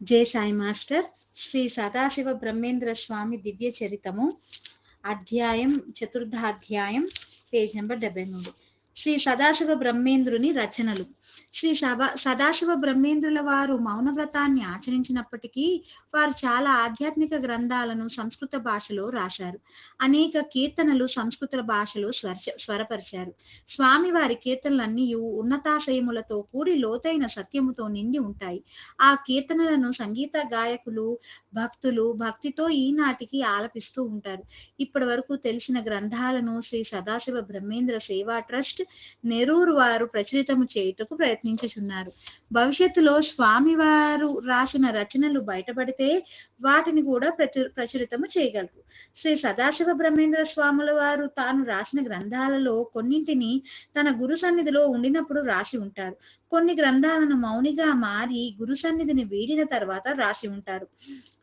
జై సాయి మాస్టర్. శ్రీ సదాశివ బ్రహ్మేంద్ర స్వామి దివ్య చరితము, అధ్యాయం చతుర్థాధ్యాయం, పేజ్ నెంబర్ 73. శ్రీ సదాశివ బ్రహ్మేంద్రుని రచనలు. శ్రీ సదాశివ బ్రహ్మేంద్రుల వారు మౌనవ్రతాన్ని ఆచరించినప్పటికీ వారు చాలా ఆధ్యాత్మిక గ్రంథాలను సంస్కృత భాషలో రాశారు. అనేక కీర్తనలు సంస్కృత భాషలో స్వరపరిచారు. స్వామివారి కీర్తనలన్నీ ఉన్నతాశయములతో కూడి లోతైన సత్యముతో నిండి ఉంటాయి. ఆ కీర్తనలను సంగీత గాయకులు, భక్తులు భక్తితో ఈనాటికి ఆలపిస్తూ ఉంటారు. ఇప్పటి వరకు తెలిసిన గ్రంథాలను శ్రీ సదాశివ బ్రహ్మేంద్ర సేవా ట్రస్ట్, నెరూరు వారు ప్రచురితము చేయుటకు ప్రయత్నించుచున్నారు. భవిష్యత్తులో స్వామివారు రాసిన రచనలు బయటపడితే వాటిని కూడా ప్రచురితము చేయగలరు. శ్రీ సదాశివ బ్రహ్మేంద్ర స్వాముల వారు తాను రాసిన గ్రంథాలలో కొన్నింటిని తన గురు సన్నిధిలో ఉండినప్పుడు రాసి ఉంటారు. కొన్ని గ్రంథాలను మౌనిగా మారి గురు సన్నిధిని వీడిన తర్వాత రాసి ఉంటారు.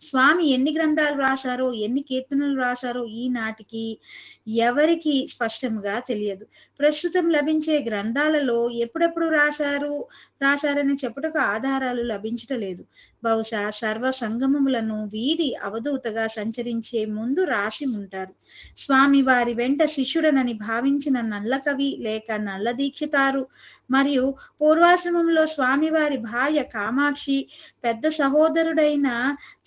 స్వామి ఎన్ని గ్రంథాలు రాశారో, ఎన్ని కీర్తనలు రాశారో ఈనాటికి ఎవరికి స్పష్టంగా తెలియదు. ప్రస్తుతం లభించే గ్రంథాలలో ఎప్పుడెప్పుడు రాశారని చెప్పుటకు ఆధారాలు లభించటలేదు. బహుశా సర్వ సంగమములను వీడి అవధూతగా సంచరించే ముందు రాసి ఉంటారు. స్వామి వారి వెంట శిష్యుడనని భావించిన నల్లకవి లేక నల్ల దీక్షితారు మరియు పూర్వాశ్రమంలో స్వామివారి భార్య కామాక్షి, పెద్ద సహోదరుడైన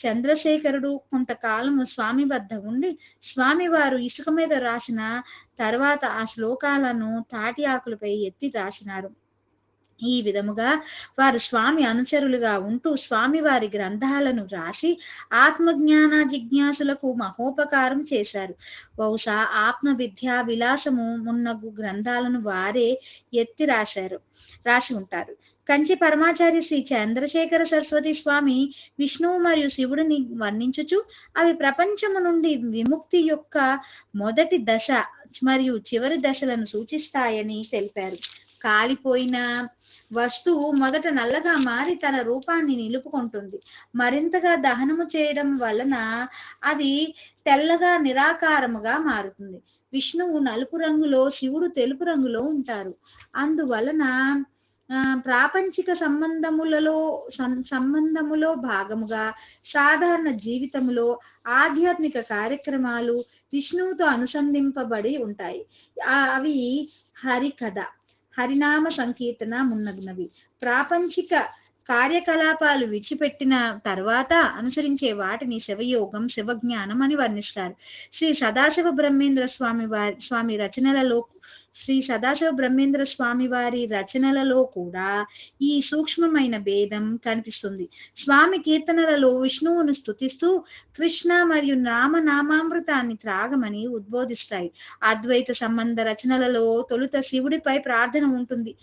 చంద్రశేఖరుడు కొంతకాలము స్వామి వద్ద ఉండి స్వామివారు ఇసుక మీద రాసిన తర్వాత ఆ శ్లోకాలను తాటి ఆకులపై ఎత్తి రాసినారు. ఈ విధముగా వారు స్వామి అనుచరులుగా ఉంటూ స్వామివారి గ్రంథాలను రాసి ఆత్మజ్ఞాన జిజ్ఞాసులకు మహోపకారం చేశారు. బహుశా ఆత్మ విద్యా విలాసము మున్నగు గ్రంథాలను వారే ఎత్తి రాసి ఉంటారు. కంచి పరమాచార్య శ్రీ చంద్రశేఖర సరస్వతి స్వామి విష్ణువు మరియు శివుడిని వర్ణించుచు అవి ప్రపంచము నుండి విముక్తి యొక్క మొదటి దశ మరియు చివరి దశలను సూచిస్తాయని తెలిపారు. కాలిపోయిన వస్తువు మొదట నల్లగా మారి తన రూపాన్ని నిలుపుకుంటుంది. మరింతగా దహనము చేయడం వలన అది తెల్లగా నిరాకారముగా మారుతుంది. విష్ణువు నలుపు రంగులో, శివుడు తెలుపు రంగులో ఉంటారు. అందువలన ప్రాపంచిక సంబంధములో భాగముగా సాధారణ జీవితములో ఆధ్యాత్మిక కార్యక్రమాలు విష్ణువుతో అనుసంధింపబడి ఉంటాయి. అవి హరికథ, హరినామ సంకీర్తన మున్నగునవి. ప్రాపంచిక కార్యకలాపాలు విడిచిపెట్టిన తర్వాత అనుసరించే వాటిని శివయోగం, శివజ్ఞానం అని వర్ణిస్తారు. శ్రీ సదాశివ బ్రహ్మేంద్ర స్వామి వారి రచనలలో కూడా ఈ సూక్ష్మమైన భేదం కనిపిస్తుంది. స్వామి కీర్తనలలో విష్ణువును స్తుతిస్తూ కృష్ణ మరియు నామనామామృతాన్ని త్రాగమని ఉద్బోధిస్తాయి. అద్వైత సంబంధ రచనలలో తొలుత శివుడిపై ప్రార్థన ఉంటుంది.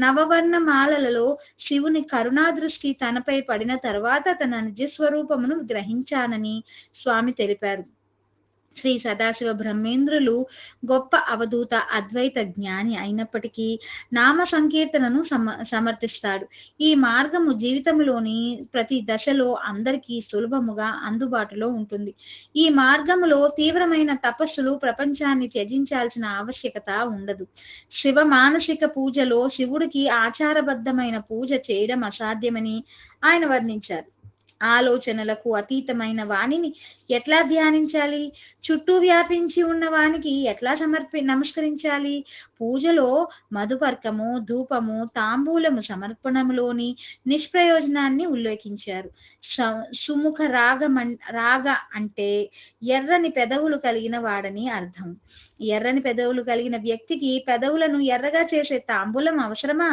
నవవర్ణమాలలో శివుని కరుణాదృష్టి తనపై పడిన తర్వాత తన నిజస్వరూపమును గ్రహించానని స్వామి తెలిపారు. శ్రీ సదాశివ బ్రహ్మేంద్రులు గొప్ప అవధూత అద్వైత జ్ఞాని అయినప్పటికీ నామ సంకీర్తనను సమర్థిస్తాడు. ఈ మార్గము జీవితంలోని ప్రతి దశలో అందరికీ సులభముగా అందుబాటులో ఉంటుంది. ఈ మార్గములో తీవ్రమైన తపస్సులు, ప్రపంచాన్ని త్యజించాల్సిన ఆవశ్యకత ఉండదు. శివ మానసిక పూజలో శివుడికి ఆచారబద్ధమైన పూజ చేయడం అసాధ్యమని ఆయన వర్ణించారు. ఆలోచనలకు అతీతమైన వాణిని ఎట్లా ధ్యానించాలి? చుట్టూ వ్యాపించి ఉన్న వానికి ఎట్లా నమస్కరించాలి? పూజలో మధుపర్కము, ధూపము, తాంబూలము సమర్పణములోని నిష్ప్రయోజనాన్ని ఉల్లేఖించారు. సుముఖ రాగ అంటే ఎర్రని పెదవులు కలిగిన వాడని అర్థం. ఎర్రని పెదవులు కలిగిన వ్యక్తికి పెదవులను ఎర్రగా చేసే తాంబూలం అవసరమా?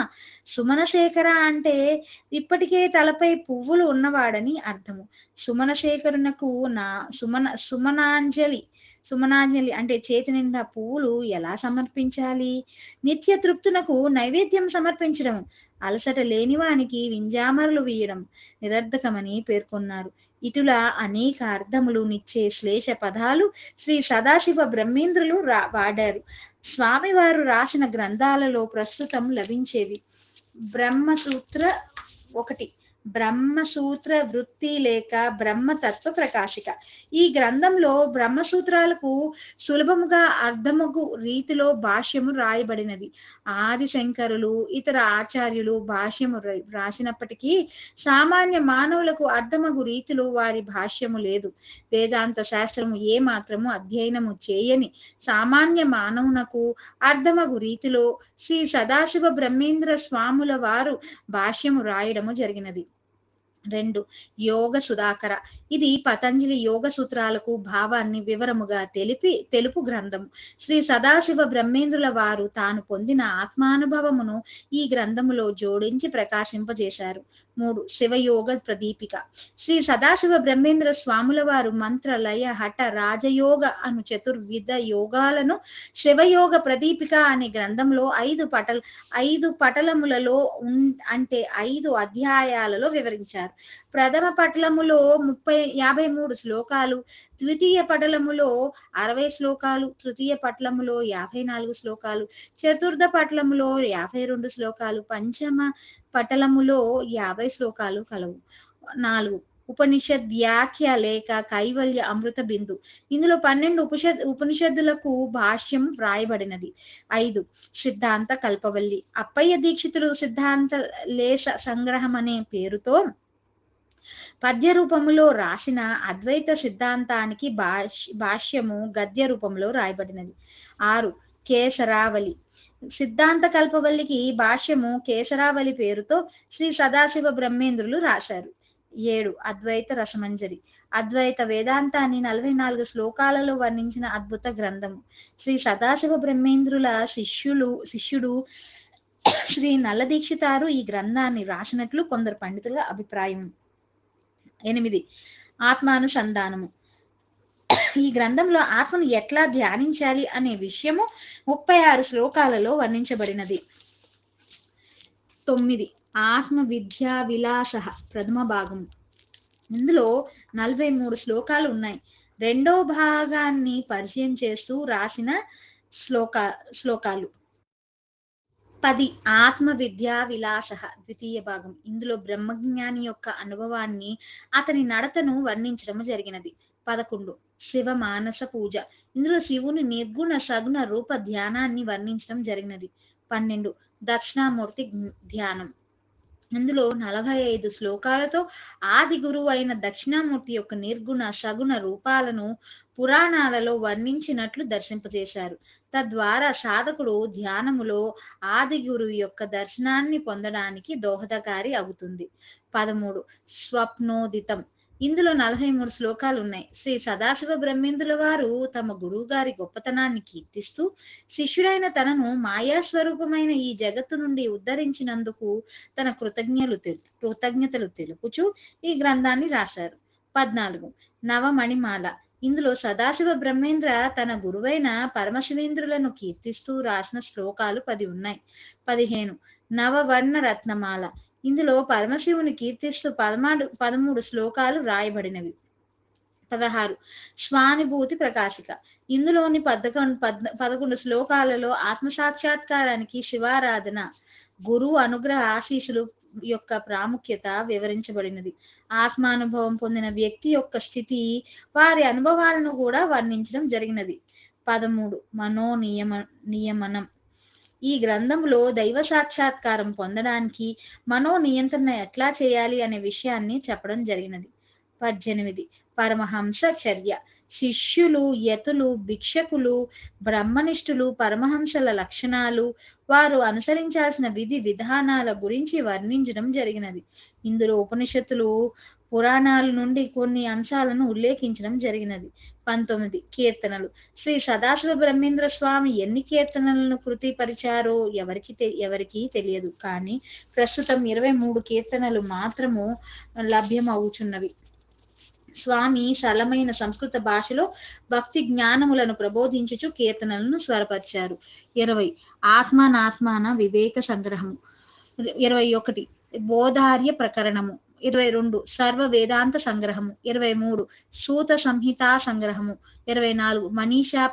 సుమనశేఖర అంటే ఇప్పటికే తలపై పువ్వులు ఉన్నవాడని అర్థము. సుమనశేఖరునకు సుమనాంజలి అంటే చేతి నిండా పువ్వులు ఎలా సమర్పించాలి? నిత్య తృప్తునకు నైవేద్యం సమర్పించడం, అలసట లేనివానికి వింజామరలు వీయడం నిరర్ధకమని పేర్కొన్నారు. ఇటులా అనేక అర్థములు నిచ్చే శ్లేష పదాలు శ్రీ సదాశివ బ్రహ్మేంద్రులు వాడారు. స్వామివారు రాసిన గ్రంథాలలో ప్రస్తుతం లభించేవి: బ్రహ్మసూత్ర 1, బ్రహ్మసూత్ర వృత్తి లేక బ్రహ్మతత్వ ప్రకాశిక. ఈ గ్రంథంలో బ్రహ్మసూత్రాలకు సులభముగా అర్థమగు రీతిలో భాష్యము రాయబడినది. ఆది శంకరులు ఇతర ఆచార్యులు భాష్యము రాసినప్పటికీ సామాన్య మానవులకు అర్థమగు రీతిలో వారి భాష్యము లేదు. వేదాంత శాస్త్రము ఏ మాత్రము అధ్యయనము చేయని సామాన్య మానవునకు అర్థమగు రీతిలో శ్రీ సదాశివ బ్రహ్మేంద్ర స్వాముల వారు భాష్యము రాయడము జరిగినది. 2. యోగ సుధాకర. ఇది పతంజలి యోగ సూత్రాలకు భావాన్ని వివరముగా తెలుపు గ్రంథం. శ్రీ సదాశివ బ్రహ్మేంద్రుల వారు తాను పొందిన ఆత్మానుభవమును ఈ గ్రంథములో జోడించి ప్రకాశింపజేశారు. 3. శివయోగ ప్రదీపిక. శ్రీ సదాశివ బ్రహ్మేంద్ర స్వాముల వారు మంత్ర లయ హఠ రాజయోగ అను చతుర్విధ యోగాలను శివయోగ ప్రదీపిక అనే గ్రంథంలో 5 పటలములలో అంటే 5 అధ్యాయాలలో వివరించారు. ప్రథమ పటలములో 53 శ్లోకాలు, ద్వితీయ పటలములో 60 శ్లోకాలు, తృతీయ పటలములో 54 శ్లోకాలు, చతుర్థ పటలములో 52 శ్లోకాలు, పంచమ పటలములో 50 శ్లోకాలు కలవు. 4. ఉపనిషద్ వ్యాఖ్య లేక కైవల్య అమృత బిందు. ఇందులో 12 ఉపనిషత్తులకు భాష్యం రాయబడినది. 5. సిద్ధాంత కల్పవల్లి. అప్పయ్య దీక్షితులు సిద్ధాంత లేశ సంగ్రహం అనే పేరుతో పద్య రూపములో రాసిన అద్వైత సిద్ధాంతానికి భాష్యము గద్య రూపంలో రాయబడినది. 6. కేసరావళి. సిద్ధాంత కల్పవల్లికి భాష్యము కేసరావళి పేరుతో శ్రీ సదాశివ బ్రహ్మేంద్రులు రాశారు. 7. అద్వైత రసమంజరి. అద్వైత వేదాంతాన్ని 44 శ్లోకాలలో వర్ణించిన అద్భుత గ్రంథము. శ్రీ సదాశివ బ్రహ్మేంద్రుల శిష్యుడు శ్రీ నల్ల దీక్షితారు ఈ గ్రంథాన్ని రాసినట్లు కొందరు పండితుల అభిప్రాయం. 8. ఆత్మానుసంధానము. ఈ గ్రంథంలో ఆత్మను ఎట్లా ధ్యానించాలి అనే విషయము 36 శ్లోకాలలో వర్ణించబడినది. 9. ఆత్మ విద్యా విలాస ప్రథమ భాగము. ఇందులో 43 శ్లోకాలు ఉన్నాయి. రెండో భాగాన్ని పరిచయం చేస్తూ రాసిన శ్లోకాలు. 10. ఆత్మ విద్యా విలాస ద్వితీయ భాగం. ఇందులో బ్రహ్మజ్ఞాని యొక్క అనుభవాన్ని అతని నడతను వర్ణించడం జరిగినది. 11. శివ మానస పూజ. ఇందులో శివుని నిర్గుణ సగుణ రూప ధ్యానాన్ని వర్ణించడం జరిగినది. 12. దక్షిణామూర్తి ధ్యానం. ఇందులో 45 శ్లోకాలతో ఆది గురువు అయిన దక్షిణామూర్తి యొక్క నిర్గుణ సగుణ రూపాలను పురాణాలలో వర్ణించినట్లు దర్శింపజేశారు. తద్వారా సాధకుడు ధ్యానములో ఆది గురువు యొక్క దర్శనాన్ని పొందడానికి దోహదకారి అవుతుంది. 13. స్వప్నోదితం. ఇందులో 43 శ్లోకాలు ఉన్నాయి. శ్రీ సదాశివ బ్రహ్మేంద్రుల వారు తమ గురువు గారి గొప్పతనాన్ని కీర్తిస్తూ శిష్యుడైన తనను మాయాస్వరూపమైన ఈ జగత్తు నుండి ఉద్ధరించినందుకు తన కృతజ్ఞతలు తెలుపుచూ ఈ గ్రంథాన్ని రాశారు. 14. నవమణిమాల. ఇందులో సదాశివ బ్రహ్మేంద్ర తన గురువైన పరమశివేంద్రులను కీర్తిస్తూ రాసిన శ్లోకాలు 10 ఉన్నాయి. 15. నవవర్ణ రత్నమాల. ఇందులో పరమశివుని కీర్తిస్తూ 13 శ్లోకాలు రాయబడినవి. 16. స్వానుభూతి ప్రకాశిక. ఇందులోని 11 శ్లోకాలలో ఆత్మసాక్షాత్కారానికి శివారాధన, గురువు అనుగ్రహ ఆశీస్సులు యొక్క ప్రాముఖ్యత వివరించబడినది. ఆత్మానుభవం పొందిన వ్యక్తి యొక్క స్థితి, వారి అనుభవాలను కూడా వర్ణించడం జరిగినది. 13. నియమనం. ఈ గ్రంథంలో దైవ సాక్షాత్కారం పొందడానికి మనో నియంత్రణ ఎట్లా చేయాలి అనే విషయాన్ని చెప్పడం జరిగినది. 18. పరమహంస చర్య. శిష్యులు, యతులు, భిక్షకులు, బ్రహ్మనిష్ఠులు, పరమహంసల లక్షణాలు, వారు అనుసరించాల్సిన విధి విధానాల గురించి వర్ణించడం జరిగినది. ఇందులో ఉపనిషత్తులు, పురాణాల నుండి కొన్ని అంశాలను ఉల్లేఖించడం జరిగినది. 19. కీర్తనలు. శ్రీ సదాశివ బ్రహ్మేంద్ర స్వామి ఎన్ని కీర్తనలను కృతిపరిచారో ఎవరికి తెలియదు. కానీ ప్రస్తుతం 23 కీర్తనలు మాత్రము లభ్యమవుచున్నవి. స్వామి సరళమైన సంస్కృత భాషలో భక్తి జ్ఞానములను ప్రబోధించుచు కీర్తనలను స్వరపరిచారు. 20. ఆత్మానాత్మాన వివేక సంగ్రహము. 21. బోధార్య ప్రకరణము. 22. సర్వ వేదాంత సంగ్రహము. 23. సూత సంహితా సంగ్రహము. 24. మనీషా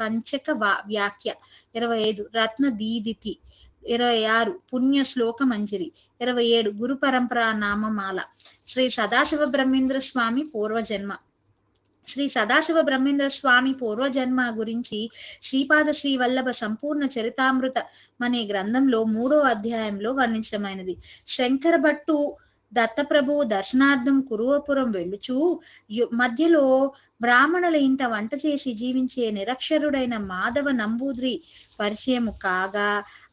పంచక వ్యాఖ్య. 25. రత్న దీదితి. 26 పుణ్య శ్లోక మంజరి, 27 గురు పరంపరా నామమాల. శ్రీ సదాశివ బ్రహ్మేంద్ర స్వామి పూర్వజన్మ. శ్రీ సదాశివ బ్రహ్మేంద్ర స్వామి పూర్వజన్మ గురించి శ్రీపాద శ్రీ వల్లభ సంపూర్ణ చరితామృత అనే గ్రంథంలో 3వ అధ్యాయంలో వర్ణించడమైనది. శంకర భట్టు దత్తప్రభు దర్శనార్థం కురువపురం వెళ్ళుచూ మధ్యలో బ్రాహ్మణుల ఇంట వంట చేసి జీవించే నిరక్షరుడైన మాధవ నంబూద్రి పరిచయము కాగా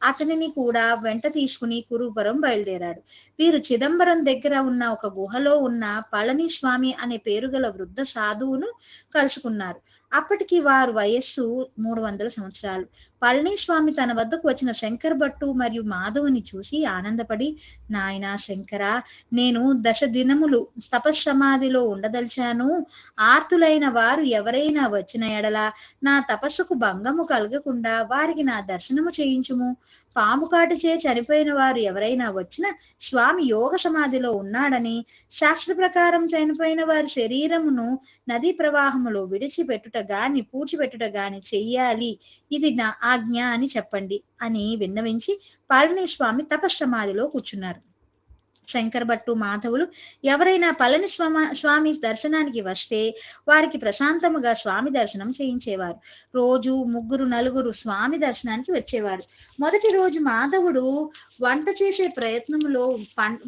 అతనిని కూడా వెంట తీసుకుని కురుపురం బయలుదేరాడు. వీరు చిదంబరం దగ్గర ఉన్న ఒక గుహలో ఉన్న పళనిస్వామి అనే పేరుగల వృద్ధ సాధువును కలుసుకున్నారు. అప్పటికి వారు వయస్సు 300 సంవత్సరాలు. పళనిస్వామి తన వద్దకు వచ్చిన శంకర భట్టు మరియు మాధవుని చూసి ఆనందపడి, నాయనా శంకర, నేను 10 దినములు తపస్సమాధిలో ఉండదలిచాను. ఆర్తులైన వారు ఎవరైనా వచ్చిన ఎడల నా తపస్సుకు భంగము కలగకుండా వారికి నా దర్శనము చేయించుము. పాము కాటుచే చనిపోయిన వారు ఎవరైనా వచ్చిన స్వామి యోగ సమాధిలో ఉన్నాడని, శాస్త్ర ప్రకారం చనిపోయిన వారి శరీరమును నదీ ప్రవాహములో విడిచిపెట్టుట గాని పూడ్చిపెట్టుట గాని చెయ్యాలి, ఇది నా ఆజ్ఞ అని చెప్పండి అని విన్నవించి పళనిస్వామి తపస్సమాధిలో కూర్చున్నారు. శంకర భట్టు మాధవులు ఎవరైనా పళని స్వామి దర్శనానికి వస్తే వారికి ప్రశాంతముగా స్వామి దర్శనం చేయించేవారు. రోజు 3-4 స్వామి దర్శనానికి వచ్చేవారు. మొదటి రోజు మాధవుడు వంట చేసే ప్రయత్నంలో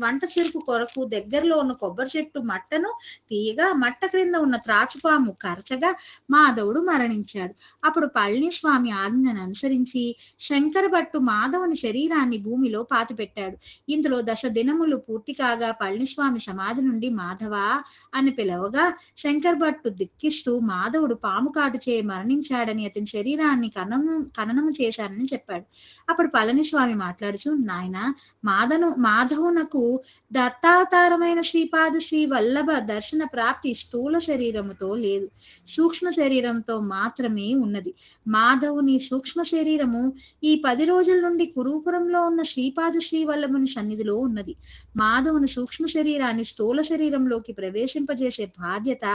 వంట చెరుకు కొరకు దగ్గరలో ఉన్న కొబ్బరి చెట్టు మట్టను తీయగా మట్ట క్రింద ఉన్న త్రాచుపాము కరచగా మాధవుడు మరణించాడు. అప్పుడు పళనిస్వామి ఆజ్ఞను అనుసరించి శంకర భట్టు మాధవుని శరీరాన్ని భూమిలో పాతిపెట్టాడు. ఇందులో 10 దినములు పూర్తి కాగా పళనిస్వామి సమాధి నుండి మాధవ అని పిలవగా శంకర్ భట్టు దిక్కిస్తూ మాధవుడు పాము కాటు చే మరణించాడని అతని శరీరాన్ని ఖననము చేశానని చెప్పాడు. అప్పుడు పళనిస్వామి మాట్లాడుచూ, నాయన, మాధవునకు దత్తావతారమైన శ్రీపాద శ్రీ వల్లభ దర్శన ప్రాప్తి స్థూల శరీరముతో లేదు, సూక్ష్మ శరీరంతో మాత్రమే ఉన్నది. మాధవుని సూక్ష్మ శరీరము ఈ 10 రోజుల నుండి కురుపురంలో ఉన్న శ్రీపాద శ్రీ వల్లభుని సన్నిధిలో ఉన్నది. మాధవుని సూక్ష్మ శరీరాన్ని స్థూల శరీరంలోకి ప్రవేశింపజేసే బాధ్యత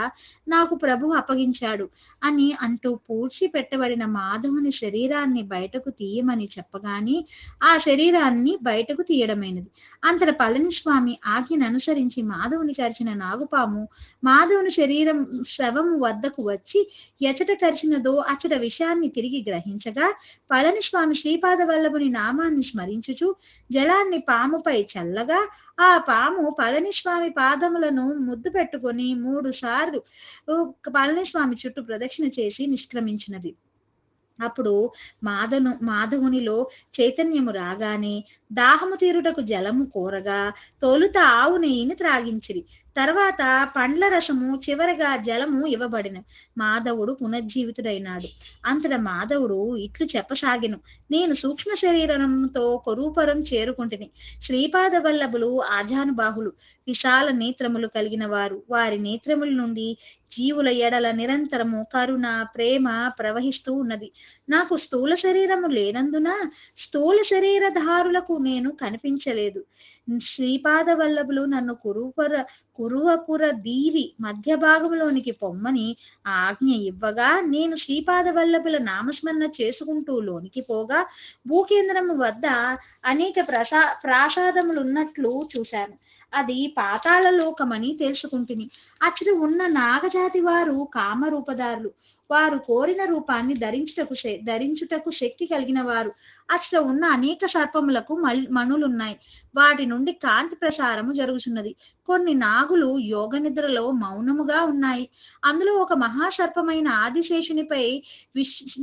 నాకు ప్రభు అప్పగించాడు అని అంటూ పూడ్చి పెట్టబడిన మాధవుని శరీరాన్ని బయటకు తీయమని చెప్పగానే ఆ శరీరాన్ని బయటకు తీయడమైనది. అంతట పళనిస్వామి ఆజ్ఞను అనుసరించి మాధవుని కరిచిన నాగుపాము మాధవుని శవము వద్దకు వచ్చి ఎచట కరిచినదో అచట విషయాన్ని తిరిగి గ్రహించగా పళనిస్వామి శ్రీపాద వల్లభుని నామాన్ని స్మరించుచు జలాన్ని పాముపై చల్లగా ఆ పాము పళనిస్వామి పాదములను ముద్దు పెట్టుకొని 3 సార్లు పళనిస్వామి చుట్టూ ప్రదక్షిణ చేసి నిష్క్రమించినది. అప్పుడు మాధవునిలో చైతన్యము రాగానే దాహము తీరుటకు జలము కోరగా తొలుత ఆవు నెయ్యిని త్రాగించిరి. తర్వాత పండ్ల రసము, చివరగా జలము ఇవ్వబడిన. మాధవుడు పునర్జీవితుడైనాడు. అంతటా మాధవుడు ఇట్లు చెప్పసాగెను, నేను సూక్ష్మ శరీరంతో కొరూపరం చేరుకుంటుని. శ్రీపాద వల్లభులు ఆజానుబాహులు, విశాల నేత్రములు కలిగిన వారు. వారి నేత్రముల నుండి జీవుల ఎడల నిరంతరము కరుణ, ప్రేమ ప్రవహిస్తూ ఉన్నది. నాకు స్థూల శరీరము లేనందున స్థూల శరీరధారులకు నేను కనిపించలేదు. శ్రీపాద వల్లభులు నన్ను కురువపుర దీవి మధ్య భాగంలోనికి పొమ్మని ఆజ్ఞ ఇవ్వగా నేను శ్రీపాద వల్లభుల నామస్మరణ చేసుకుంటూ లోనికి పోగా భూకేంద్రము వద్ద అనేక ప్రాసాదములున్నట్లు చూశాను. అది పాతాళ లోకమని తెలుసుకుంటుని. అచ్చట ఉన్న నాగజాతి వారు కామరూపదారులు. వారు కోరిన రూపాన్ని ధరించుటకు శక్తి కలిగిన వారు. అచ్చట ఉన్న అనేక సర్పములకు మణులున్నాయి. వాటి నుండి కాంతి ప్రసారము జరుగుతున్నది. కొన్ని నాగులు యోగ నిద్రలో మౌనముగా ఉన్నాయి. అందులో ఒక మహాసర్పమైన ఆదిశేషునిపై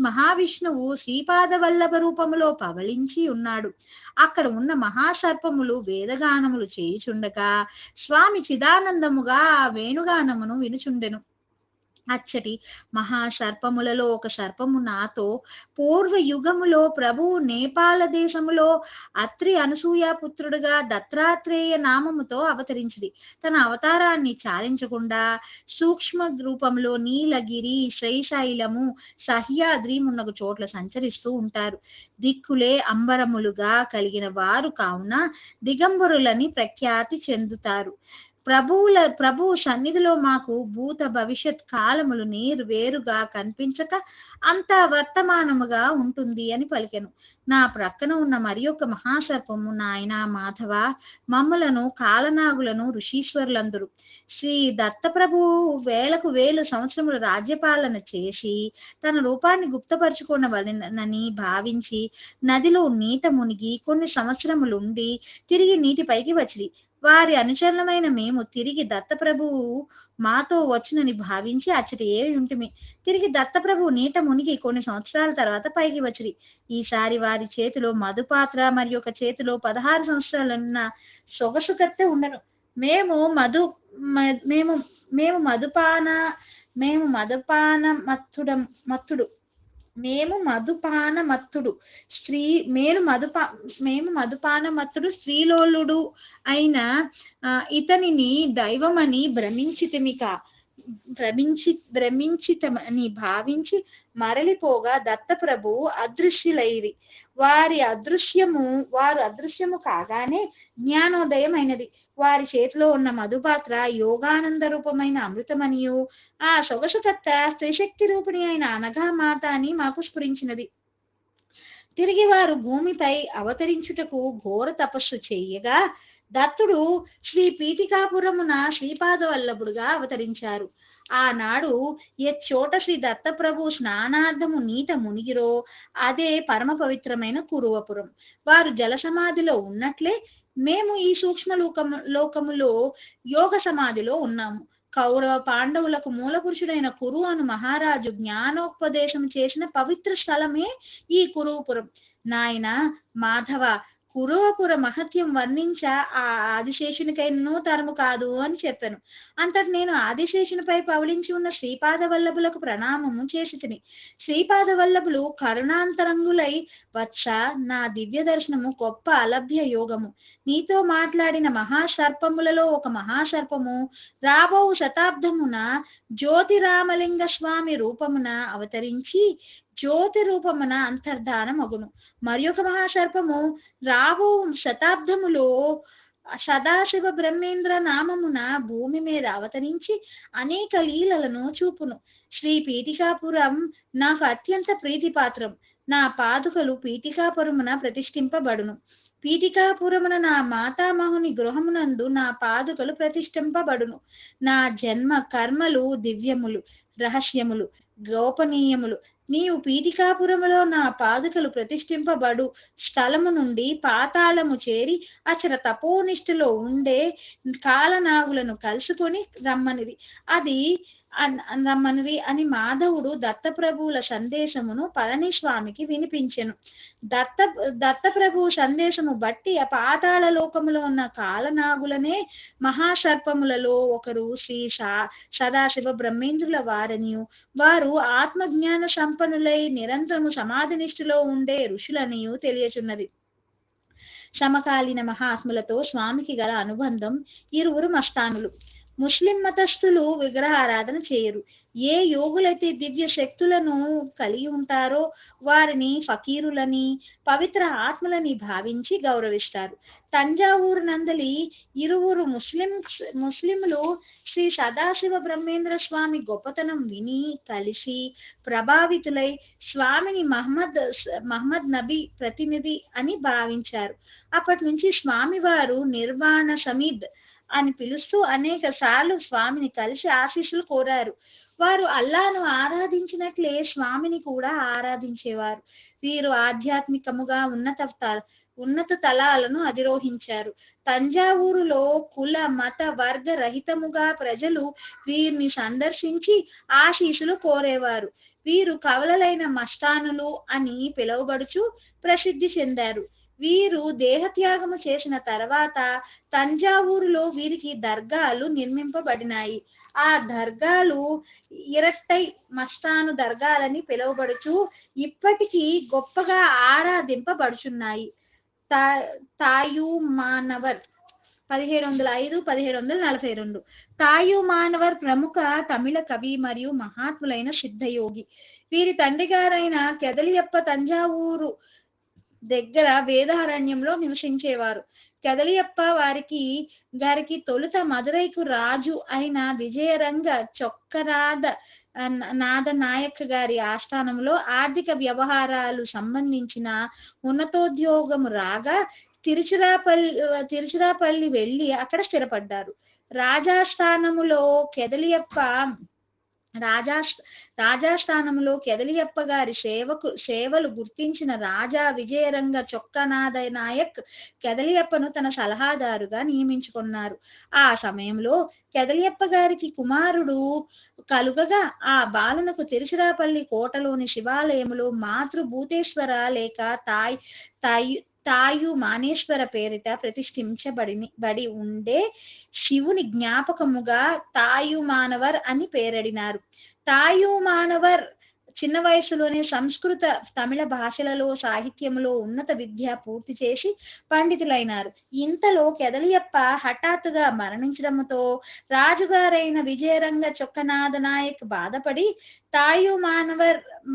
మహావిష్ణువు శ్రీపాద వల్లభ రూపములో పవళించి ఉన్నాడు. అక్కడ ఉన్న మహాసర్పములు వేదగానములు చేయుచుండగా స్వామి చిదానందముగా ఆ వేణుగానమును వినుచుండెను. అచ్చటి మహాసర్పములలో ఒక సర్పము నాతో, పూర్వ యుగములో ప్రభువు నేపాల దేశములో అత్రి అనసూయ పుత్రుడుగా దత్తాత్రేయ నామముతో అవతరించింది. తన అవతారాన్ని చాలించకుండా సూక్ష్మ రూపంలో నీలగిరి, శ్రీశైలము, సహ్యాద్రి మున్నగు చోట్ల సంచరిస్తూ ఉంటారు. దిక్కులే అంబరములుగా కలిగిన వారు కావున దిగంబరులని ప్రఖ్యాతి చెందుతారు. ప్రభువు సన్నిధిలో మాకు భూత భవిష్యత్ కాలములు వేరుగా కనిపించక అంతా వర్తమానముగా ఉంటుంది అని పలికెను. నా ప్రక్కన ఉన్న మరి యొక్క మహాసర్పము, నాయన మాధవ, మమ్ములను కాలనాగులను ఋషీశ్వరులందరూ శ్రీ దత్తప్రభువు వేలకు వేలు సంవత్సరములు రాజ్యపాలన చేసి తన రూపాన్ని గుప్తపరుచుకునవలెనని భావించి నదిలో నీట మునిగి కొన్ని సంవత్సరములుండి తిరిగి నీటిపైకి వచ్చిరి. వారి అనుచరులమైన మేము తిరిగి దత్తప్రభువు మాతో వచ్చునని భావించి అచ్చట ఉంటిమి. తిరిగి దత్తప్రభువు నీట మునిగి కొన్ని సంవత్సరాల తర్వాత పైకి వచ్చిరి. ఈసారి వారి చేతిలో మధుపాత్ర మరి ఒక చేతిలో 16 సంవత్సరాలున్న సొగసు కత్తె ఉండను. మేము మధు మేము మేము మధుపాన మేము మధుపాన మత్తుడు మేము మధుపాన మత్తుడు మధుపాన మత్తుడు స్త్రీలోలుడు అయిన ఇతనిని దైవమని భ్రమించితమని భావించి మరలిపోగా దత్తప్రభువు అదృశ్యులైరి. వారు అదృశ్యము కాగానే జ్ఞానోదయం అయినది. వారి చేతిలో ఉన్న మధుపాత్ర యోగానంద రూపమైన అమృతమనియు ఆ సొగసుకత్త త్రిశక్తి రూపిణి అయిన అనఘామాత అని మాకు స్ఫురించినది. తిరిగి వారు భూమిపై అవతరించుటకు ఘోర తపస్సు చేయగా దత్తుడు శ్రీ పీఠికాపురమున శ్రీపాదవల్లభుడుగా అవతరించారు. ఆనాడు చోట శ్రీ దత్తప్రభు స్నానార్థము నీట మునిగిరో అదే పరమ పవిత్రమైన కురువపురం. వారు జల సమాధిలో ఉన్నట్లే మేము ఈ సూక్ష్మ లోకములో యోగ సమాధిలో ఉన్నాము. కౌరవ పాండవులకు మూల పురుషుడైన కురు అను మహారాజు జ్ఞానోపదేశం చేసిన పవిత్ర స్థలమే ఈ కురువపురం. నాయన మాధవ, కురువపుర మహత్యం వర్ణించ ఆ ఆదిశేషునికైనను తరము కాదు అని చెప్పాను. అంతటి నేను ఆదిశేషునిపై పవలించి ఉన్న శ్రీపాద వల్లభులకు ప్రణామము చేసి తిని శ్రీపాద వల్లభులు కరుణాంతరంగులై, వత్స, నా దివ్య దర్శనము గొప్ప అలభ్య యోగము. నీతో మాట్లాడిన మహాసర్పములలో ఒక మహాసర్పము రాబో శతాబ్దమున జ్యోతిరామలింగ స్వామి రూపమున అవతరించి జ్యోతి రూపమున అంతర్ధానమగును. మరి ఒక మహాసర్పము రాబో శతాబ్దములో సదాశివ బ్రహ్మేంద్ర నామమున భూమి మీద అవతరించి అనేక లీలలను చూపును. శ్రీ పీఠికాపురం నాకు అత్యంత ప్రీతిపాత్రం. నా పాదుకలు పీఠికాపురమున ప్రతిష్ఠింపబడును. పీఠికాపురమున నా మాతామహుని గృహమునందు నా పాదుకలు ప్రతిష్ఠింపబడును. నా జన్మ కర్మలు దివ్యములు, రహస్యములు, గోపనీయములు. నీవు పీఠికాపురములో నా పాదుకలు ప్రతిష్ఠింపబడు స్థలము నుండి పాతాళము చేరి అచర తపోనిష్ఠలో ఉండే కాలనాగులను కలుసుకొని రమ్మనిది అని మాధవుడు దత్తప్రభువుల సందేశమును పళనిస్వామికి వినిపించెను. దత్తప్రభువు సందేశము బట్టి ఆ పాతాళ లోకములో ఉన్న కాలనాగులనే మహాసర్పములలో ఒకరు శ్రీ సదాశివ బ్రహ్మేంద్రుల వారనియు, వారు ఆత్మజ్ఞాన సంపన్నులై నిరంతరము సమాధినిష్ఠలో ఉండే ఋషులనియు తెలియచున్నది. సమకాలీన మహాత్ములతో స్వామికి గల అనుబంధం. ఇరువురు మస్తానులు. ముస్లిం మతస్థులు విగ్రహారాధన చేయరు. ఏ యోగులైతే దివ్య శక్తులను కలిగి ఉంటారో వారిని ఫకీరులని, పవిత్ర ఆత్మలని భావించి గౌరవిస్తారు. తంజావూరు నందలి ఇరువురు ముస్లింలు శ్రీ సదాశివ బ్రహ్మేంద్ర స్వామి గొప్పతనం విని కలిసి ప్రభావితులై స్వామిని మహమ్మద్ నబీ ప్రతినిధి అని భావించారు. అప్పటి నుంచి స్వామివారు నిర్వాణ సమీద్ అని పిలుస్తూ అనేక సార్లు స్వామిని కలిసి ఆశీస్సులు కోరారు. వారు అల్లాను ఆరాధించినట్లే స్వామిని కూడా ఆరాధించేవారు. వీరు ఆధ్యాత్మికముగా ఉన్నత తలాలను అధిరోహించారు. తంజావూరులో కుల మత వర్గ రహితముగా ప్రజలు వీరిని సందర్శించి ఆశీస్సులు కోరేవారు. వీరు కవలలైన మస్తానులు అని పిలువబడుచు ప్రసిద్ధి చెందారు. వీరు దేహత్యాగము చేసిన తర్వాత తంజావూరులో వీరికి దర్గాలు నిర్మింపబడినాయి. ఆ దర్గాలు ఇరట్టై మస్తాను దర్గాలని పిలువబడుచు ఇప్పటికీ గొప్పగా ఆరాధింపబడుచున్నాయి. తాయు మానవర్ 1705-1742. తాయు మానవర్ ప్రముఖ తమిళ కవి మరియు మహాత్ములైన సిద్ధయోగి. వీరి తండ్రి గారైన కెదలియప్ప తంజావూరు దగ్గర వేదారణ్యంలో నివసించేవారు. కెదలియప్ప గారికి తొలుత మదురైకు రాజు అయిన విజయరంగ చొక్కనాథ నాథ నాయక్ గారి ఆస్థానంలో ఆర్థిక వ్యవహారాలు సంబంధించిన ఉన్నతోద్యోగము రాగా తిరుచిరాపల్లి వెళ్ళి అక్కడ స్థిరపడ్డారు. రాజాస్థానములో కెదలియప్ప రాజా రాజాస్థానంలో కెదలియప్ప గారి సేవలు గుర్తించిన రాజా విజయరంగ చొక్కనాథ నాయక్ కెదలియప్పను తన సలహాదారుగా నియమించుకున్నారు. ఆ సమయంలో కెదలియప్ప గారికి కుమారుడు కలుగగా ఆ బాలనకు తిరుచిరాపల్లి కోటలోని శివాలయములో మాతృభూతేశ్వర లేక తాయ్ తాయు మానేశ్వర పేరిట ప్రతిష్ఠించబడి ఉండే శివుని జ్ఞాపకముగా తాయు మానవర్ అని పేరడినారు. తాయు మానవర్ చిన్న వయసులోనే సంస్కృత తమిళ భాషలలో సాహిత్యంలో ఉన్నత విద్య పూర్తి చేసి పండితులైనారు. ఇంతలో కెదలియప్ప హఠాత్తుగా మరణించడంతో రాజుగారైన విజయరంగ చొక్కనాథ నాయక్ బాధపడి తాయు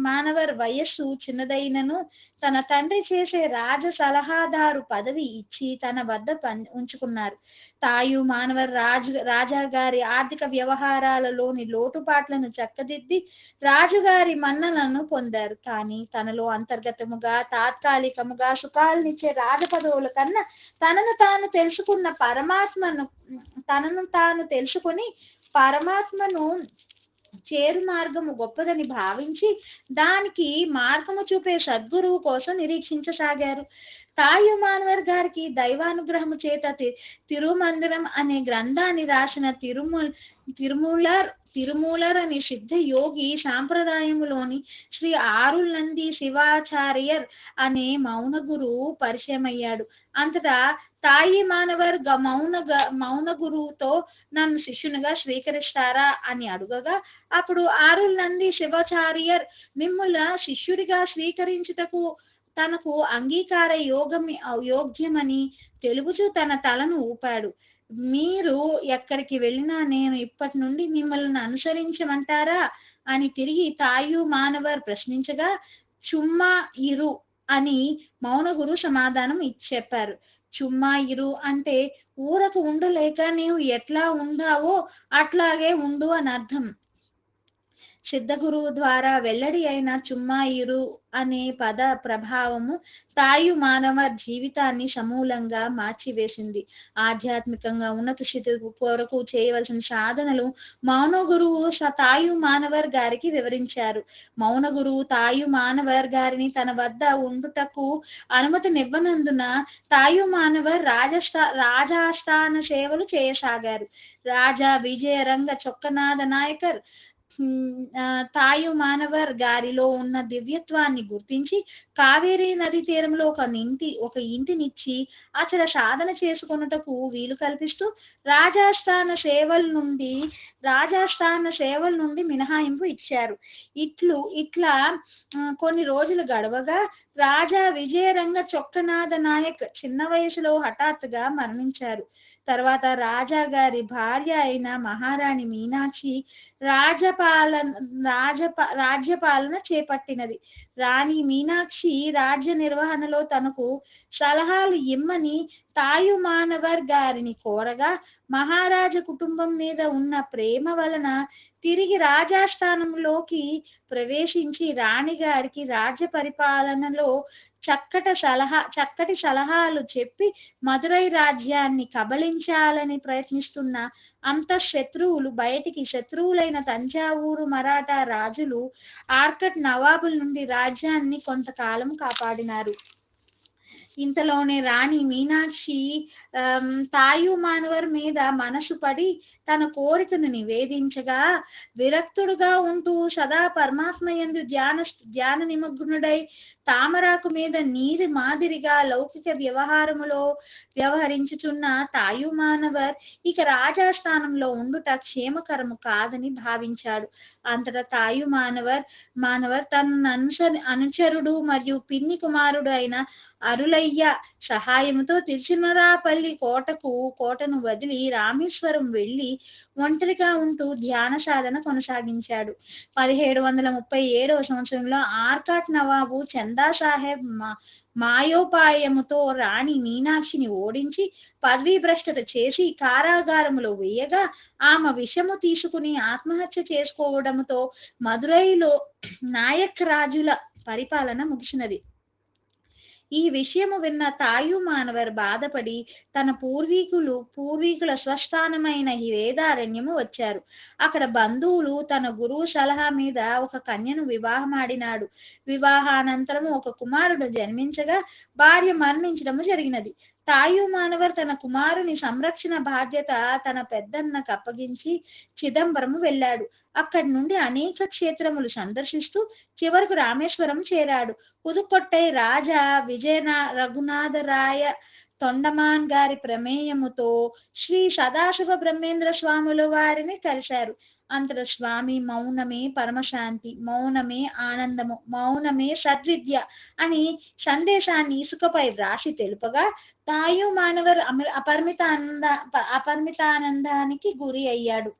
మానవర్ వయస్సు చిన్నదైనను తన తండ్రి చేసే రాజ సలహాదారు పదవి ఇచ్చి తన వద్ద ఉంచుకున్నారు. తాయు మానవర్ రాజా గారి ఆర్థిక వ్యవహారాలలోని లోటుపాట్లను చక్కదిద్ది రాజుగారి మన్ననలను పొందారు. కానీ తనలో అంతర్గతముగా తాత్కాలికముగా సుఖాలనిచ్చే రాజపదవుల కన్నా తనను తాను తెలుసుకుని పరమాత్మను చేరు మార్గము గొప్పదని భావించి దానికి మార్గము చూపే సద్గురువు కోసం నిరీక్షించసాగారు. తాయు మానవర్ గారికి దైవానుగ్రహము చేత తిరుమందిరం అనే గ్రంథాన్ని రాసిన తిరుమూలర్ అనే సిద్ధ యోగి సాంప్రదాయములోని శ్రీ ఆరుల్ నంది శివాచార్యర్ అనే మౌన గురువు పరిచయమయ్యాడు. అంతటా తాయి మానవర్ మౌన గురువుతో నన్ను శిష్యునిగా స్వీకరిస్తారా అని అడుగగా అప్పుడు ఆరుల్ నంది శివాచార్యర్ మిమ్ముల శిష్యుడిగా స్వీకరించుటకు తనకు అంగీకార యోగ్యమని తెలుపుచూ తన తలను ఊపాడు. మీరు ఎక్కడికి వెళ్ళినా నేను ఇప్పటి నుండి మిమ్మల్ని అనుసరించమంటారా అని తిరిగి తాయు మానవర్ ప్రశ్నించగా చుమ్మా ఇరు అని మౌనగురు సమాధానం చెప్పారు. చుమ్మా ఇరు అంటే ఊరకు ఉండలేక నీవు ఎట్లా ఉండావో అట్లాగే ఉండు అని అర్థం. సిద్ధగురువు ద్వారా వెల్లడి అయిన చుమ్మాయిరు అనే పద ప్రభావము తాయు మానవ జీవితాన్ని సమూలంగా మార్చివేసింది. ఆధ్యాత్మికంగా ఉన్నత స్థితి కొరకు చేయవలసిన సాధనలు మౌన గురువు తాయు మానవర్ గారికి వివరించారు. మౌన గురువు తాయు మానవర్ గారిని తన వద్ద ఉండుటకు అనుమతినివ్వనందున తాయు మానవర్ రాజాస్థాన సేవలు చేయసాగారు. రాజా విజయరంగ చొక్కనాథ నాయకర్ తాయు మానవర్ గారిలో ఉన్న దివ్యత్వాన్ని గుర్తించి కావేరీ నది తీరంలో ఒక ఇంటినిచ్చి అచల సాధన చేసుకొనుటకు వీలు కల్పిస్తూ రాజాస్థాన సేవల నుండి మినహాయింపు ఇచ్చారు. ఇట్లా కొన్ని రోజులు గడవగా రాజా విజయరంగ చొక్కనాథ నాయక్ చిన్న వయసులో హఠాత్తుగా మరణించారు. తర్వాత రాజా గారి భార్య అయిన మహారాణి మీనాక్షి రాజ్యపాలన చేపట్టినది. రాణి మీనాక్షి రాజ్య నిర్వహణలో తనకు సలహాలు ఇమ్మని తాయు మానవర్ గారిని కోరగా మహారాజ కుటుంబం మీద ఉన్న ప్రేమ వలన తిరిగి రాజాస్థానంలోకి ప్రవేశించి రాణి గారికి రాజ్య పరిపాలనలో చక్కటి సలహాలు చెప్పి మదురై రాజ్యాన్ని కబళించాలని ప్రయత్నిస్తున్న శత్రువులైన తంజావూరు మరాఠా రాజులు ఆర్కట్ నవాబుల నుండి రాజ్యాన్ని కొంతకాలం కాపాడినారు. ఇంతలోనే రాణి మీనాక్షి తాయు మానవర్ మీద మనసు పడి తన కోరికను నివేదించగా విరక్తుడుగా ఉంటూ సదా పరమాత్మ యందు ధ్యాన నిమగ్నుడై తామరాకు మీద నీరు మాదిరిగా లౌకిక వ్యవహారములో వ్యవహరించుచున్న తాయు మానవర్ ఇక రాజాస్థానంలో ఉండుట క్షేమకరము కాదని భావించాడు. అంతటా తాయు మానవర్ తన అనుచరుడు మరియు పిన్ని కుమారుడు అయిన అరులయ్య సహాయముతో తిరుచినరాపల్లి కోటను వదిలి రామేశ్వరం వెళ్లి ఒంటరిగా ఉంటూ ధ్యాన సాధన కొనసాగించాడు. 1737 సంవత్సరంలో ఆర్కాట్ నవాబు చందా సాహెబ్ మాయోపాయముతో రాణి మీనాక్షిని ఓడించి పదవీ భ్రష్టత చేసి కారాగారములో వేయగా ఆమె విషము తీసుకుని ఆత్మహత్య చేసుకోవడంతో మదురైలో నాయక్ రాజుల పరిపాలన ముగిసినది. ఈ విషయము విన్న తాయు మానవర్ బాధపడి తన పూర్వీకుల స్వస్థానమైన ఈ వేదారణ్యము వచ్చారు. అక్కడ బంధువులు తన గురువు సలహా మీద ఒక కన్యను వివాహమాడినాడు. వివాహానంతరము ఒక కుమారుడు జన్మించగా భార్య మరణించడము జరిగినది. తాయు మానవర్ తన కుమారుని సంరక్షణ బాధ్యత తన పెద్దన్నకు అప్పగించి చిదంబరము వెళ్ళాడు. అక్కడి నుండి అనేక క్షేత్రములు సందర్శిస్తూ చివరకు రామేశ్వరం చేరాడు. పుదుకొట్టై రాజా రఘునాథరాయ తొండమాన్ గారి ప్రమేయముతో శ్రీ సదాశివ బ్రహ్మేంద్ర స్వాముల వారిని కలిశారు. అంతట స్వామి మౌనమే పరమశాంతి, మౌనమే ఆనందము, మౌనమే సద్విద్య అని సందేశాన్ని ఇసుకపై వ్రాసి తెలుపగా తాయు మానవర్ అపరిమితానందానికి గురి అయ్యాడు.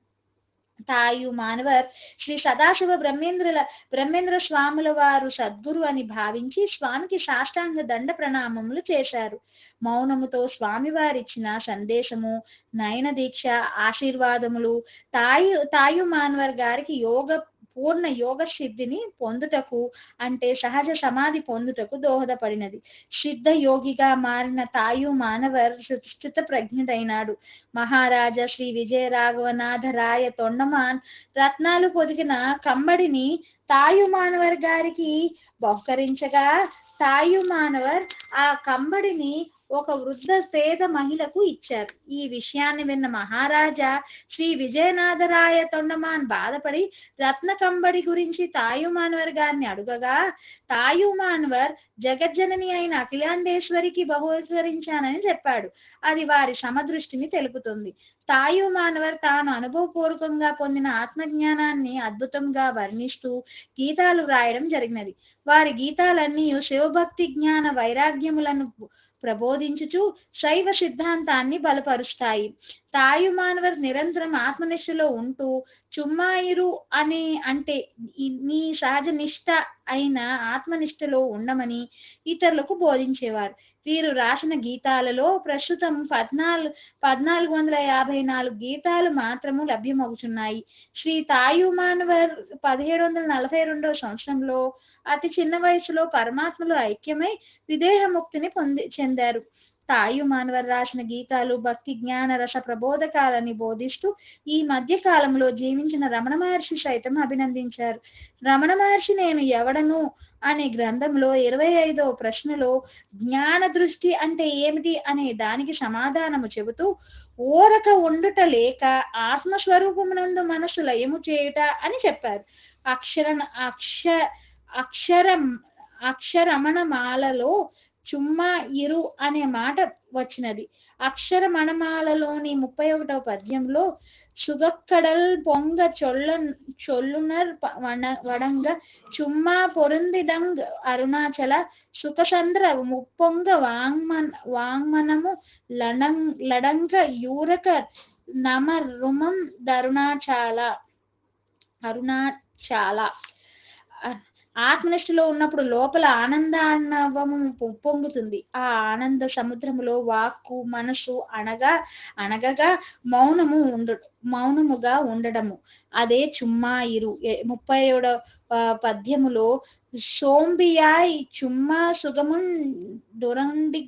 తాయు మానవర్ శ్రీ సదాశివ బ్రహ్మేంద్ర స్వాముల వారు సద్గురు అని భావించి స్వామికి సాష్టాంగ దండ ప్రణామములు చేశారు. మౌనముతో స్వామివారిచ్చిన సందేశము, నయన దీక్ష ఆశీర్వాదములు తాయు మానవర్ గారికి పూర్ణ యోగ సిద్ధిని పొందుటకు అంటే సహజ సమాధి పొందుటకు దోహదపడినది. సిద్ధ యోగిగా మారిన తాయు మానవర్ స్థిత ప్రజ్ఞుడైనాడు. మహారాజా శ్రీ విజయరాఘవనాథ రాయ తొండమాన్ రత్నాలు పొదిగిన కంబడిని తాయు మానవర్ గారికి బహుకరించగా తాయు మానవర్ ఆ కంబడిని ఒక వృద్ధ పేద మహిళకు ఇచ్చారు. ఈ విషయాన్ని విన్న మహారాజా శ్రీ విజయనాథరాయ తొండమాన్ బాధపడి రత్న కంబడి గురించి తాయు మానవర్ గారిని అడుగగా తాయు మానవర్ జగజ్జనని అయిన అఖిలాండేశ్వరికి బహుకరించానని చెప్పాడు. అది వారి సమదృష్టిని తెలుపుతుంది. తాయు మానవర్ తాను అనుభవపూర్వకంగా పొందిన ఆత్మజ్ఞానాన్ని అద్భుతంగా వర్ణిస్తూ గీతాలు వ్రాయడం జరిగినది. వారి గీతాలన్నీ శివభక్తి జ్ఞాన వైరాగ్యములను ప్రబోధించుచు శైవ సిద్ధాంతాన్ని బలపరుస్తాయి. తాయు మానవర్ నిరంతరం ఆత్మనిష్టలో ఉంటూ చుమ్మాయిరు అంటే నీ సహజ నిష్ట అయిన ఆత్మనిష్టలో ఉండమని ఇతరులకు బోధించేవారు. వీరు రాసిన గీతాలలో ప్రస్తుతం 1454 గీతాలు మాత్రము లభ్యమవుతున్నాయి. శ్రీ తాయు మానవర్ 1742 సంవత్సరంలో అతి చిన్న వయసులో పరమాత్మలో ఐక్యమై విదేహముక్తిని చెందారు. తాయు మానవర్ రాసిన గీతాలు భక్తి జ్ఞాన రస ప్రబోధకాలని బోధిస్తూ ఈ మధ్య కాలంలో జీవించిన రమణ మహర్షి సైతం అభినందించారు. రమణ మహర్షి నేను ఎవడను అనే గ్రంథంలో 25వ ప్రశ్నలో జ్ఞాన దృష్టి అంటే ఏమిటి అనే దానికి సమాధానము చెబుతూ ఓరక ఉండుట లేక ఆత్మస్వరూపమునందు మనస్సు లయము చేయుట అని చెప్పారు. అక్షరమణమాలలో చుమ్మా ఇరు అనే మాట వచ్చినది. అక్షరమణమాలలోని 31వ పద్యంలో సుగక్కడల్ పొంగ చొల్లునర్ వడంగ చుమ్మా పొరుందిడంగ్ అరుణాచల సుఖసంద్ర ముప్పొంగ వాంగ్మనము లడంక యూరక నమరుమం అరుణాచాల. ఆత్మనిష్టలో ఉన్నప్పుడు లోపల ఆనందానుభవము పొంగుతుంది. ఆ ఆనంద సముద్రములో వాక్కు మనసు అనగగా మౌనముగా ఉండడము అదే చుమ్మాయిరు. 37వ పద్యములో సోంబియాయ్ చుమ్మా సుగమున్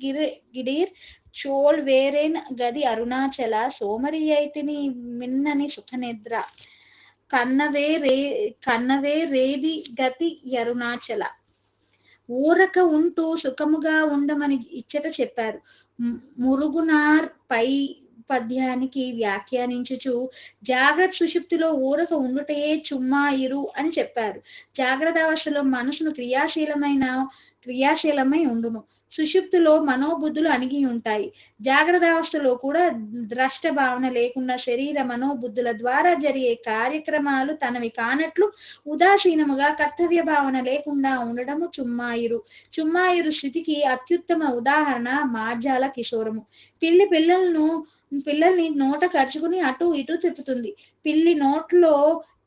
గిడిర్ చోల్ వేరేన్ గది అరుణాచల సోమరియైతిని మిన్నని సుఖనిద్ర కన్నవే రేది గతి అరుణాచల. ఊరక ఉంటూ సుఖముగా ఉండమని ఇచ్చట చెప్పారు. మురుగునార్ పై పద్యానికి వ్యాఖ్యానించుచు జాగ్రత్త సుషుప్తిలో ఊరక ఉండుటయే చుమ్మాయిరు అని చెప్పారు. జాగ్రత్త అవస్థలో మనసును క్రియాశీలమై ఉండును. సుషుప్తిలో మనోబుద్ధులు అణిగి ఉంటాయి. జాగ్రత్త అవస్థలో కూడా ద్రష్ట భావన లేకుండా శరీర మనోబుద్ధుల ద్వారా జరిగే కార్యక్రమాలు తనవి కానట్లు ఉదాసీనముగా కర్తవ్య భావన లేకుండా ఉండడము చుమ్మాయిరు. చుమ్మాయిరు స్థితికి అత్యుత్తమ ఉదాహరణ మార్జాల కిశోరము. పిల్లల్ని నోట కరుచుకుని అటు ఇటు తిప్పుతుంది. పిల్లి నోట్లో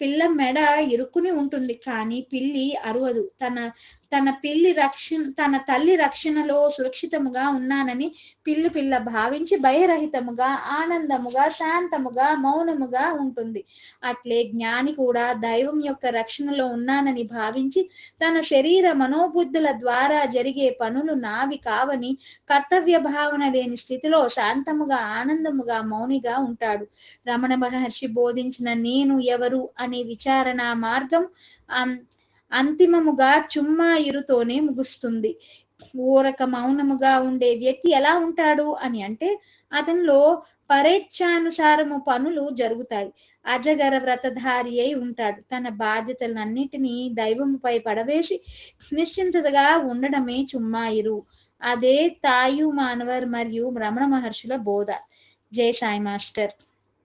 పిల్ల మెడ ఇరుక్కుని ఉంటుంది, కానీ పిల్లి అరువదు. తన తల్లి రక్షణలో సురక్షితముగా ఉన్నానని పిల్ల భావించి భయరహితముగా, ఆనందముగా, శాంతముగా, మౌనముగా ఉంటుంది. అట్లే జ్ఞాని కూడా దైవం యొక్క రక్షణలో ఉన్నానని భావించి తన శరీర మనోబుద్ధుల ద్వారా జరిగే పనులు నావి కావని కర్తవ్య భావన లేని స్థితిలో శాంతముగా, ఆనందముగా, మౌనిగా ఉంటాడు. రమణ మహర్షి బోధించిన నేను ఎవరు అనే విచారణ మార్గం అంతిమముగా చుమ్మాయిరుతోనే ముగుస్తుంది. ఊరక మౌనముగా ఉండే వ్యక్తి ఎలా ఉంటాడు అని అంటే, అతనిలో పరేచ్ఛానుసారము పనులు జరుగుతాయి. అజగర వ్రతధారి అయి ఉంటాడు. తన బాధ్యతలన్నిటినీ దైవముపై పడవేసి నిశ్చింతగా ఉండడమే చుమ్మాయిరు. అదే తాయు మానవర్ మరియు రమణ మహర్షుల బోధ. జై సాయి మాస్టర్.